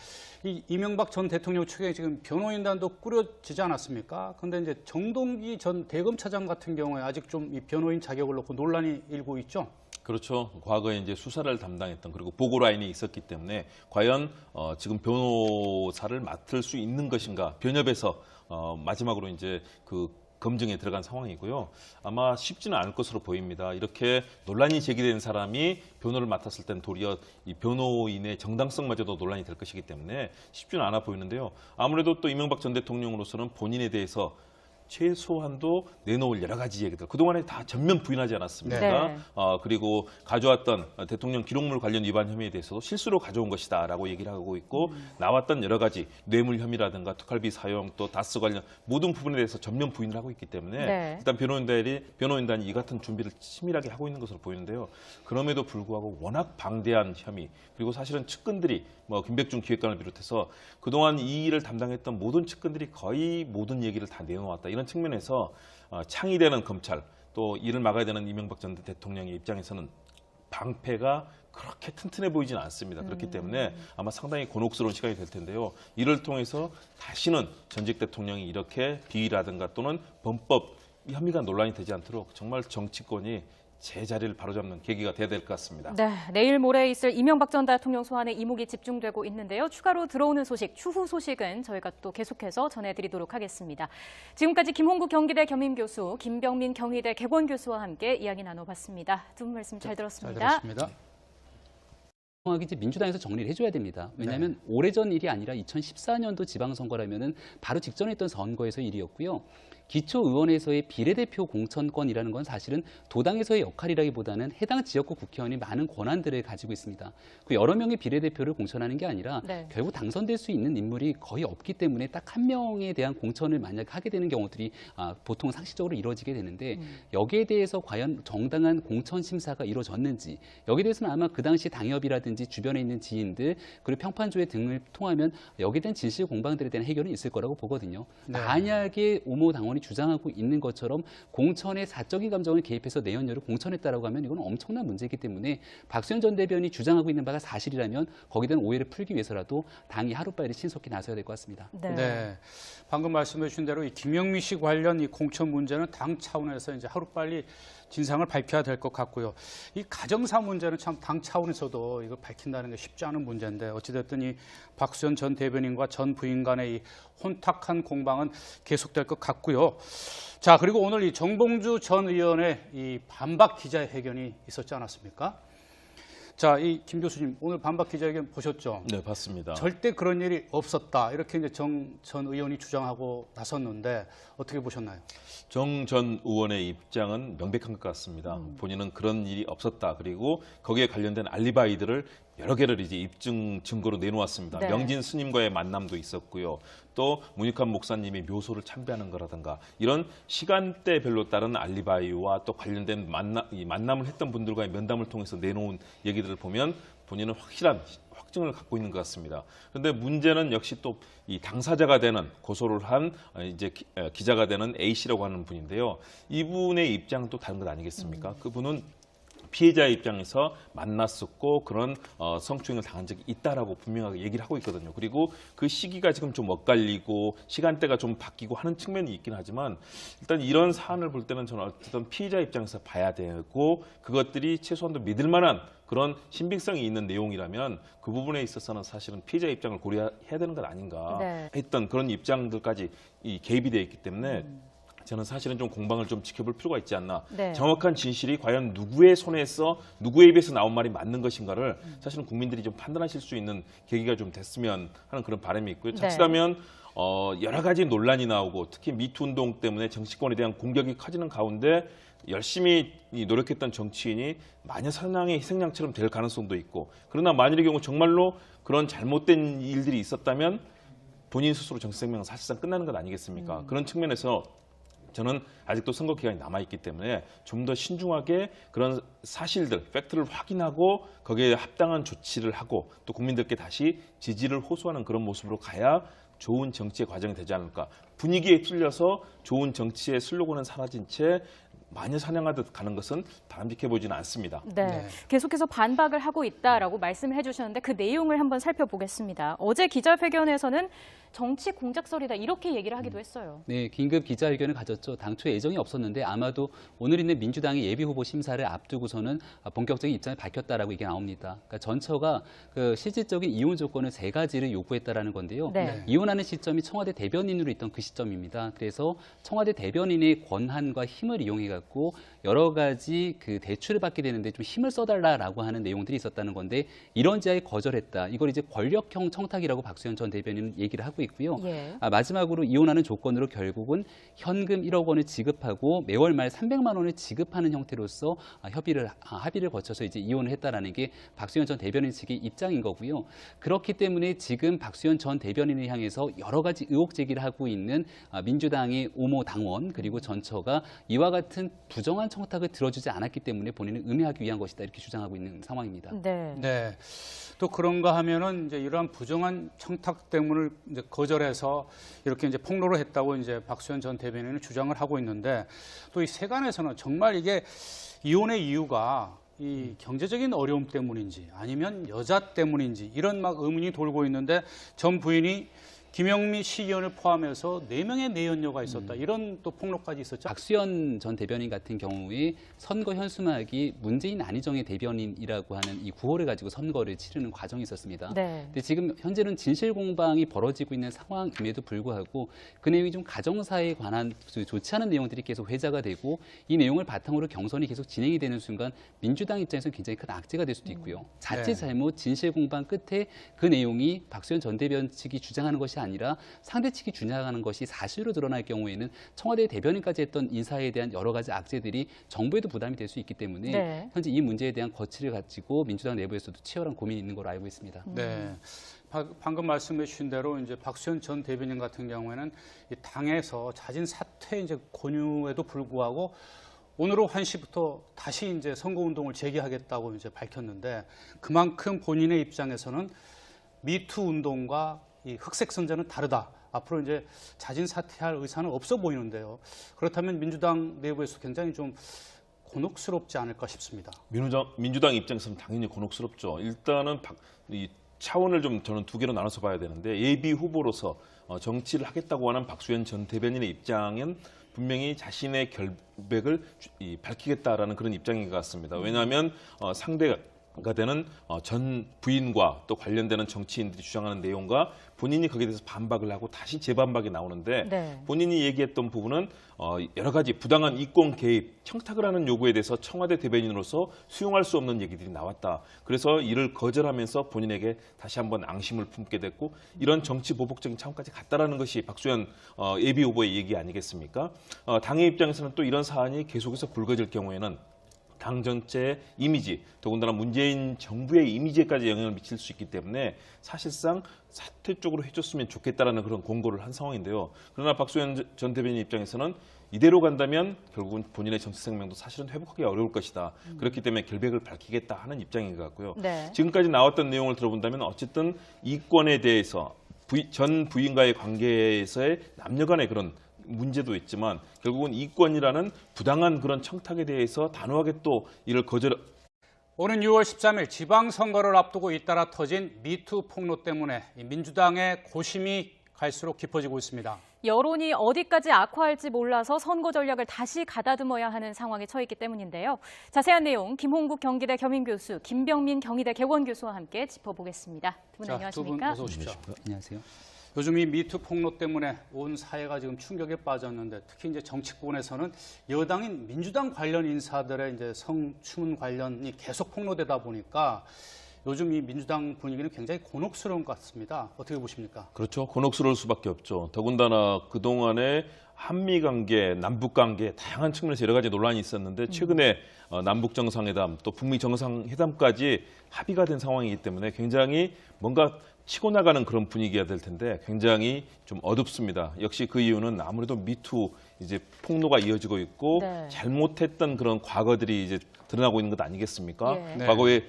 S1: 이 이명박 전 대통령 측에 지금 변호인단도 꾸려지지 않았습니까? 근데 이제 정동기 전 대검차장 같은 경우에 아직 좀 이 변호인 자격을 놓고 논란이 일고 있죠.
S3: 그렇죠. 과거에 이제 수사를 담당했던 그리고 보고 라인이 있었기 때문에 과연 지금 변호사를 맡을 수 있는 것인가 변협에서 마지막으로 이제 그 검증에 들어간 상황이고요. 아마 쉽지는 않을 것으로 보입니다. 이렇게 논란이 제기된 사람이 변호를 맡았을 땐 도리어 이 변호인의 정당성마저도 논란이 될 것이기 때문에 쉽지는 않아 보이는데요. 아무래도 또 이명박 전 대통령으로서는 본인에 대해서 최소한도 내놓을 여러 가지 얘기들 그동안에 다 전면 부인하지 않았습니까?
S2: 네.
S3: 그리고 가져왔던 대통령 기록물 관련 위반 혐의에 대해서도 실수로 가져온 것이다라고 얘기를 하고 있고 나왔던 여러 가지 뇌물 혐의라든가 특활비 사용 또 다스 관련 모든 부분에 대해서 전면 부인을 하고 있기 때문에
S2: 네.
S3: 일단 변호인단이 이 같은 준비를 치밀하게 하고 있는 것으로 보이는데요. 그럼에도 불구하고 워낙 방대한 혐의 그리고 사실은 측근들이 김백준 기획관을 비롯해서 그동안 이 일을 담당했던 모든 측근들이 거의 모든 얘기를 다 내놓았다. 이런 측면에서 창의되는 검찰 또 이를 막아야 되는 이명박 전 대통령의 입장에서는 방패가 그렇게 튼튼해 보이지는 않습니다. 그렇기 때문에 아마 상당히 곤혹스러운 시간이 될 텐데요. 이를 통해서 다시는 전직 대통령이 이렇게 비위라든가 또는 범법 혐의가 논란이 되지 않도록 정말 정치권이 제자리를 바로잡는 계기가 돼야 될 것 같습니다.
S2: 네, 내일 모레 있을 이명박 전 대통령 소환에 이목이 집중되고 있는데요. 추가로 들어오는 소식, 추후 소식은 저희가 또 계속해서 전해드리도록 하겠습니다. 지금까지 김홍국 경기대 겸임교수, 김병민 경희대 개원교수와 함께 이야기 나눠봤습니다. 두 분 말씀 잘 들었습니다.
S1: 잘 들었습니다.
S4: 정확히 이제 민주당에서 정리를 해줘야 됩니다. 왜냐하면 오래전 일이 아니라 2014년도 지방선거라면은 바로 직전에 있던 선거에서 일이었고요. 기초의원에서의 비례대표 공천권이라는 건 사실은 도당에서의 역할이라기보다는 해당 지역구 국회의원이 많은 권한들을 가지고 있습니다. 그 여러 명의 비례대표를 공천하는 게 아니라
S2: 네.
S4: 결국 당선될 수 있는 인물이 거의 없기 때문에 딱 한 명에 대한 공천을 만약 하게 되는 경우들이 보통 상식적으로 이루어지게 되는데 여기에 대해서 과연 정당한 공천 심사가 이루어졌는지 여기에 대해서는 아마 그 당시 당협이라든지 주변에 있는 지인들 그리고 평판조회 등을 통하면 여기에 대한 진실 공방들에 대한 해결은 있을 거라고 보거든요.
S1: 네.
S4: 만약에 오모 당원이 주장하고 있는 것처럼 공천에 사적인 감정을 개입해서 내연녀를 공천했다라고 하면 이건 엄청난 문제이기 때문에 박수현 전 대변인이 주장하고 있는 바가 사실이라면 거기에 대한 오해를 풀기 위해서라도 당이 하루빨리 신속히 나서야 될 것 같습니다.
S1: 네. 방금 말씀해 주신 대로 이 김영미 씨 관련 이 공천 문제는 당 차원에서 이제 하루빨리 진상을 밝혀야 될 것 같고요. 이 가정사 문제는 참 당 차원에서도 이거 밝힌다는 게 쉽지 않은 문제인데 어찌됐든 이 박수현 전 대변인과 전 부인 간의 이 혼탁한 공방은 계속될 것 같고요. 자, 그리고 오늘 이 정봉주 전 의원의 이 반박 기자회견이 있었지 않았습니까? 자, 이 김 교수님 오늘 반박 기자회견 보셨죠?
S3: 네, 봤습니다.
S1: 절대 그런 일이 없었다. 이렇게 이제 정 전 의원이 주장하고 나섰는데 어떻게 보셨나요?
S3: 정 전 의원의 입장은 명백한 것 같습니다. 본인은 그런 일이 없었다. 그리고 거기에 관련된 알리바이들을 여러 개를 이제 입증 증거로 내놓았습니다.
S2: 네.
S3: 명진 스님과의 만남도 있었고요. 또 문익환 목사님이 묘소를 참배하는 거라든가 이런 시간대별로 따른 알리바이와 또 관련된 만남을 했던 분들과의 면담을 통해서 내놓은 얘기들을 보면 본인은 확실한 확증을 갖고 있는 것 같습니다. 그런데 문제는 역시 또 이 당사자가 되는 고소를 한 이제 기자가 되는 A 씨라고 하는 분인데요. 이분의 입장은 또 다른 것 아니겠습니까? 그분은 피해자의 입장에서 만났었고 그런 성추행을 당한 적이 있다라고 분명하게 얘기를 하고 있거든요. 그리고 그 시기가 지금 좀 엇갈리고 시간대가 좀 바뀌고 하는 측면이 있긴 하지만 일단 이런 사안을 볼 때는 저는 어쨌든 피해자 입장에서 봐야 되고 그것들이 최소한도 믿을 만한 그런 신빙성이 있는 내용이라면 그 부분에 있어서는 사실은 피해자 입장을 고려해야 되는 것 아닌가
S2: 네.
S3: 했던 그런 입장들까지 개입이 되어 있기 때문에 저는 사실은 좀 공방을 좀 지켜볼 필요가 있지 않나.
S2: 네.
S3: 정확한 진실이 과연 누구의 손에서 누구의 입에서 나온 말이 맞는 것인가를 사실은 국민들이 좀 판단하실 수 있는 계기가 좀 됐으면 하는 그런 바람이 있고요.
S2: 네.
S3: 자칫하면 여러 가지 논란이 나오고 특히 미투 운동 때문에 정치권에 대한 공격이 커지는 가운데 열심히 노력했던 정치인이 마녀 사냥의 희생양처럼 될 가능성도 있고 그러나 만일의 경우 정말로 그런 잘못된 일들이 있었다면 본인 스스로 정치 생명은 사실상 끝나는 것 아니겠습니까? 그런 측면에서 저는 아직도 선거 기간이 남아있기 때문에 좀 더 신중하게 그런 사실들, 팩트를 확인하고 거기에 합당한 조치를 하고 또 국민들께 다시 지지를 호소하는 그런 모습으로 가야 좋은 정치의 과정이 되지 않을까. 분위기에 찔려서 좋은 정치의 슬로건은 사라진 채 마녀 사냥하듯 가는 것은 바람직해 보이지는 않습니다.
S2: 네.
S1: 네.
S2: 계속해서 반박을 하고 있다라고 말씀해 주셨는데 그 내용을 한번 살펴보겠습니다. 어제 기자회견에서는 정치 공작설이다 이렇게 얘기를 하기도 했어요.
S4: 네, 긴급 기자회견을 가졌죠. 당초 예정이 없었는데 아마도 오늘 있는 민주당의 예비후보 심사를 앞두고서는 본격적인 입장을 밝혔다라고 얘기가 나옵니다. 그러니까 전처가 그 실질적인 이혼 조건을 3가지를 요구했다라는 건데요.
S2: 네.
S4: 이혼하는 시점이 청와대 대변인으로 있던 그 시점입니다. 그래서 청와대 대변인의 권한과 힘을 이용해가지고 갖고 여러 가지 그 대출을 받게 되는데 좀 힘을 써달라라고 하는 내용들이 있었다는 건데 이런 지하에 거절했다. 이걸 이제 권력형 청탁이라고 박수현 전 대변인 얘기를 하고 있고요.
S2: 예.
S4: 마지막으로 이혼하는 조건으로 결국은 현금 1억 원을 지급하고 매월 말 300만 원을 지급하는 형태로서 합의를 거쳐서 이제 이혼을 했다라는 게 박수현 전 대변인 측의 입장인 거고요. 그렇기 때문에 지금 박수현 전 대변인을 향해서 여러 가지 의혹 제기를 하고 있는 민주당의 오모 당원 그리고 전처가 이와 같은 부정한 청탁을 들어주지 않았기 때문에 본인을 음해하기 위한 것이다 이렇게 주장하고 있는 상황입니다.
S2: 네.
S1: 네. 또 그런가 하면은 이제 이러한 부정한 청탁 때문을 이제 거절해서 이렇게 이제 폭로를 했다고 이제 박수현 전 대변인은 주장을 하고 있는데 또 이 세간에서는 정말 이게 이혼의 이유가 이 경제적인 어려움 때문인지 아니면 여자 때문인지 이런 막 의문이 돌고 있는데 전 부인이 김영미 시의원을 포함해서 4명의 내연녀가 있었다. 이런 또 폭로까지 있었죠.
S4: 박수현 전 대변인 같은 경우에 선거 현수막이 문재인 안희정의 대변인이라고 하는 이 구호를 가지고 선거를 치르는 과정이 있었습니다.
S2: 네.
S4: 근데 지금 현재는 진실 공방이 벌어지고 있는 상황임에도 불구하고 그 내용이 좀 가정사에 관한 좋지 않은 내용들이 계속 회자가 되고 이 내용을 바탕으로 경선이 계속 진행이 되는 순간 민주당 입장에서는 굉장히 큰 악재가 될 수도 있고요. 자칫 잘못 진실 공방 끝에 그 내용이 박수현 전 대변인 측이 주장하는 것이 아니라 상대 측이 주장하는 것이 사실로 드러날 경우에는 청와대 대변인까지 했던 인사에 대한 여러 가지 악재들이 정부에도 부담이 될 수 있기 때문에
S2: 네.
S4: 현재 이 문제에 대한 거치를 가지고 민주당 내부에서도 치열한 고민이 있는 걸로 알고 있습니다.
S1: 네. 방금 말씀해 주신 대로 이제 박수현 전 대변인 같은 경우에는 이 당에서 자진 사퇴 이제 권유에도 불구하고 오늘 오후 1시부터 다시 이제 선거운동을 재개하겠다고 이제 밝혔는데 그만큼 본인의 입장에서는 미투 운동과 이 흑색 선전은 다르다. 앞으로 이제 자진 사퇴할 의사는 없어 보이는데요. 그렇다면 민주당 내부에서 굉장히 좀 곤혹스럽지 않을까 싶습니다.
S3: 민주당 입장에서는 당연히 곤혹스럽죠. 일단은 이 차원을 좀 저는 두 개로 나눠서 봐야 되는데 예비 후보로서 정치를 하겠다고 하는 박수현 전 대변인의 입장은 분명히 자신의 결백을 밝히겠다라는 그런 입장인 것 같습니다. 왜냐하면 상대가 되는 전 부인과 또 관련되는 정치인들이 주장하는 내용과 본인이 거기에 대해서 반박을 하고 다시 재반박이 나오는데
S2: 네.
S3: 본인이 얘기했던 부분은 여러 가지 부당한 이권 개입, 청탁을 하는 요구에 대해서 청와대 대변인으로서 수용할 수 없는 얘기들이 나왔다. 그래서 이를 거절하면서 본인에게 다시 한번 앙심을 품게 됐고 이런 정치 보복적인 차원까지 갔다라는 것이 박수현 예비 후보의 얘기 아니겠습니까? 당의 입장에서는 또 이런 사안이 계속해서 불거질 경우에는 당 전체의 이미지, 더군다나 문재인 정부의 이미지에까지 영향을 미칠 수 있기 때문에 사실상 사퇴 쪽으로 해줬으면 좋겠다라는 그런 공고를 한 상황인데요. 그러나 박수현 전 대변인 입장에서는 이대로 간다면 결국은 본인의 정치 생명도 사실은 회복하기 어려울 것이다. 그렇기 때문에 결백을 밝히겠다 하는 입장인 것 같고요.
S2: 네.
S3: 지금까지 나왔던 내용을 들어본다면 어쨌든 이권에 대해서 전 부인과의 관계에서의 남녀 간의 그런 문제도 있지만 결국은 이권이라는 부당한 그런 청탁에 대해서 단호하게 또 이를
S1: 오는 6월 13일 지방선거를 앞두고 잇따라 터진 미투 폭로 때문에 민주당의 고심이 갈수록 깊어지고 있습니다.
S2: 여론이 어디까지 악화할지 몰라서 선거 전략을 다시 가다듬어야 하는 상황에 처했기 때문인데요. 자세한 내용 김홍국 경기대 겸임교수, 김병민 경희대 개원교수와 함께 짚어보겠습니다. 두 분 안녕하십니까?
S1: 두 분 어서 오십시오.
S4: 안녕하세요.
S1: 요즘 이 미투 폭로 때문에 온 사회가 지금 충격에 빠졌는데 특히 이제 정치권에서는 여당인 민주당 관련 인사들의 이제 성추문 관련이 계속 폭로되다 보니까 요즘 이 민주당 분위기는 굉장히 곤혹스러운 것 같습니다. 어떻게 보십니까?
S3: 그렇죠. 곤혹스러울 수밖에 없죠. 더군다나 그동안에 한미 관계, 남북 관계 다양한 측면에서 여러 가지 논란이 있었는데 최근에 남북 정상회담 또 북미 정상회담까지 합의가 된 상황이기 때문에 굉장히 뭔가 치고 나가는 그런 분위기가 될 텐데 굉장히 좀 어둡습니다. 역시 그 이유는 아무래도 미투 이제 폭로가 이어지고 있고
S2: 네.
S3: 잘못했던 그런 과거들이 이제 드러나고 있는 것 아니겠습니까?
S2: 예.
S1: 네.
S3: 과거에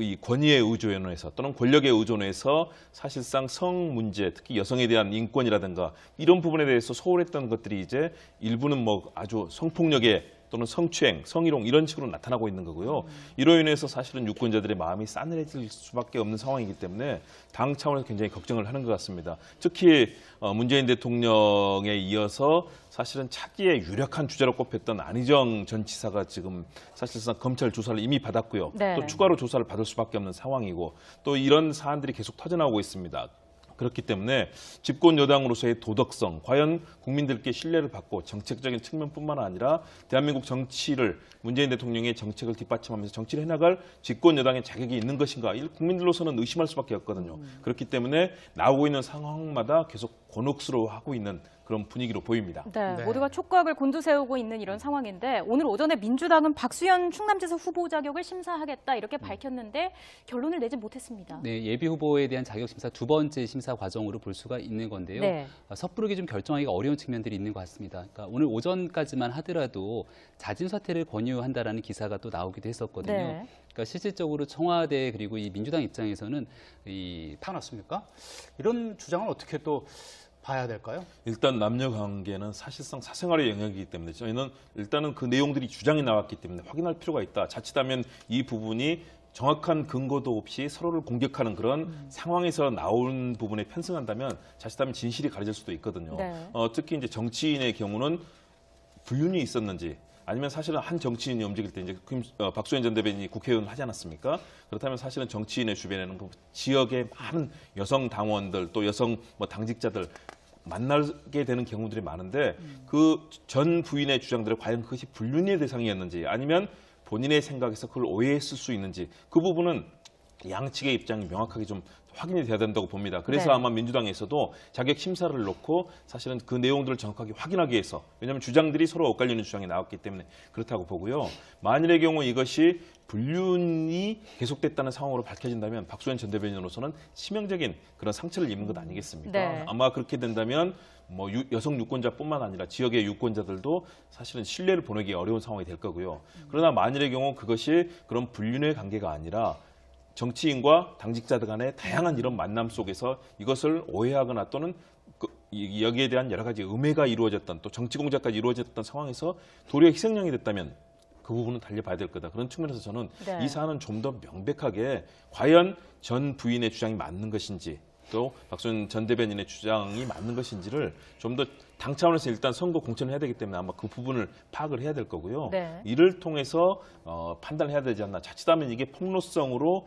S3: 이 권위에 의존해서 또는 권력에 의존해서 사실상 성 문제, 특히 여성에 대한 인권이라든가 이런 부분에 대해서 소홀했던 것들이 이제 일부는 뭐 아주 성폭력에 또는 성추행, 성희롱 이런 식으로 나타나고 있는 거고요. 이로 인해서 사실은 유권자들의 마음이 싸늘해질 수밖에 없는 상황이기 때문에 당 차원에서 굉장히 걱정을 하는 것 같습니다. 특히 문재인 대통령에 이어서 사실은 차기의 유력한 주자로 꼽혔던 안희정 전 지사가 지금 사실상 검찰 조사를 이미 받았고요.
S2: 네.
S3: 또 추가로 조사를 받을 수밖에 없는 상황이고 또 이런 사안들이 계속 터져나오고 있습니다. 그렇기 때문에 집권 여당으로서의 도덕성, 과연 국민들께 신뢰를 받고 정책적인 측면뿐만 아니라 대한민국 정치를 문재인 대통령의 정책을 뒷받침하면서 정치를 해나갈 집권 여당의 자격이 있는 것인가, 국민들로서는 의심할 수밖에 없거든요. 그렇기 때문에 나오고 있는 상황마다 계속 곤혹스러워하고 있는 그런 분위기로 보입니다.
S2: 네,
S1: 네.
S2: 모두가 촉각을 곤두세우고 있는 이런 상황인데 오늘 오전에 민주당은 박수현 충남지사 후보 자격을 심사하겠다 이렇게 밝혔는데 결론을 내지 못했습니다.
S4: 네, 예비 후보에 대한 자격 심사 두 번째 심사 과정으로 볼 수가 있는 건데요.
S2: 네.
S4: 섣부르게 좀 결정하기가 어려운 측면들이 있는 것 같습니다. 그러니까 오늘 오전까지만 하더라도 자진 사퇴를 권유한다라는 기사가 또 나오기도 했었거든요.
S2: 네.
S4: 그러니까 실질적으로 청와대 그리고 이 민주당 입장에서는 이
S1: 파놨습니까? 이런 주장은 어떻게 또 봐야 될까요?
S3: 일단 남녀 관계는 사실상 사생활의 영역이기 때문에 저희는 일단은 그 내용들이 주장이 나왔기 때문에 확인할 필요가 있다. 자칫하면 이 부분이 정확한 근거도 없이 서로를 공격하는 그런 상황에서 나온 부분에 편승한다면 자칫하면 진실이 가려질 수도 있거든요.
S2: 네.
S3: 특히 이제 정치인의 경우는 불륜이 있었는지 아니면 사실은 한 정치인이 움직일 때 이제 박수현 전 대변인이 국회의원을 하지 않았습니까? 그렇다면 사실은 정치인의 주변에는 그 지역의 많은 여성 당원들 또 여성 당직자들 만나게 되는 경우들이 많은데 그 전 부인의 주장들을 과연 그것이 불륜의 대상이었는지 아니면 본인의 생각에서 그걸 오해했을 수 있는지 그 부분은 양측의 입장이 명확하게 좀 확인이 돼야 된다고 봅니다. 그래서
S2: 네.
S3: 아마 민주당에서도 자격 심사를 놓고 사실은 그 내용들을 정확하게 확인하기 위해서 왜냐하면 주장들이 서로 엇갈리는 주장이 나왔기 때문에 그렇다고 보고요. 만일의 경우 이것이 불륜이 계속됐다는 상황으로 밝혀진다면 박수현 전 대변인으로서는 치명적인 그런 상처를 입는 것 아니겠습니까?
S2: 네.
S3: 아마 그렇게 된다면 여성 유권자뿐만 아니라 지역의 유권자들도 사실은 신뢰를 보내기 어려운 상황이 될 거고요. 그러나 만일의 경우 그것이 그런 불륜의 관계가 아니라 정치인과 당직자들 간의 다양한 이런 만남 속에서 이것을 오해하거나 또는 여기에 대한 여러 가지 음해가 이루어졌던 또 정치 공작까지 이루어졌던 상황에서 도리어 희생양이 됐다면 그 부분은 달려봐야 될 거다. 그런 측면에서 저는
S2: 네.
S3: 이 사안은 좀 더 명백하게 과연 전 부인의 주장이 맞는 것인지 또 박수현 전 대변인의 주장이 맞는 것인지를 좀 더 당 차원에서 일단 선거 공천을 해야 되기 때문에 아마 그 부분을 파악을 해야 될 거고요.
S2: 네.
S3: 이를 통해서 판단을 해야 되지 않나. 자칫하면 이게 폭로성으로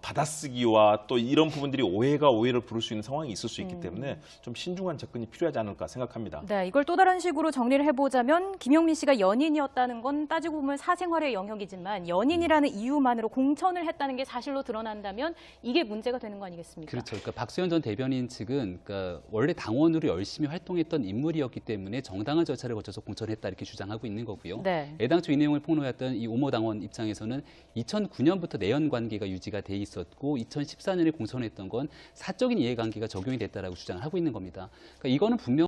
S3: 받아쓰기와 또 이런 부분들이 오해를 부를 수 있는 상황이 있을 수 있기 때문에 좀 신중한 접근이 필요하지 않을까 생각합니다.
S2: 네, 이걸 또 다른 식으로 정리를 해보자면 김용민 씨가 연인이었다는 건 따지고 보면 사생활의 영역이지만 연인이라는 이유만으로 공천을 했다는 게 사실로 드러난다면 이게 문제가 되는 거 아니겠습니까?
S4: 그렇죠. 그러니까 박수현 전 대변인 측은 그러니까 원래 당원으로 열심히 활동했던 인물이었기 때문에 정당한 절차를 거쳐서 공천했다 이렇게 주장하고 있는 거고요.
S2: 네.
S4: 애당초 이 내용을 폭로했던 이 오모 당원 입장에서는 2009년부터 내연 관계가 유지가 돼 있었고 2014년에 공천했던 건 사적인 이해관계가 적용이 됐다라고 주장을 하고 있는 겁니다. 그러니까 이거는 분명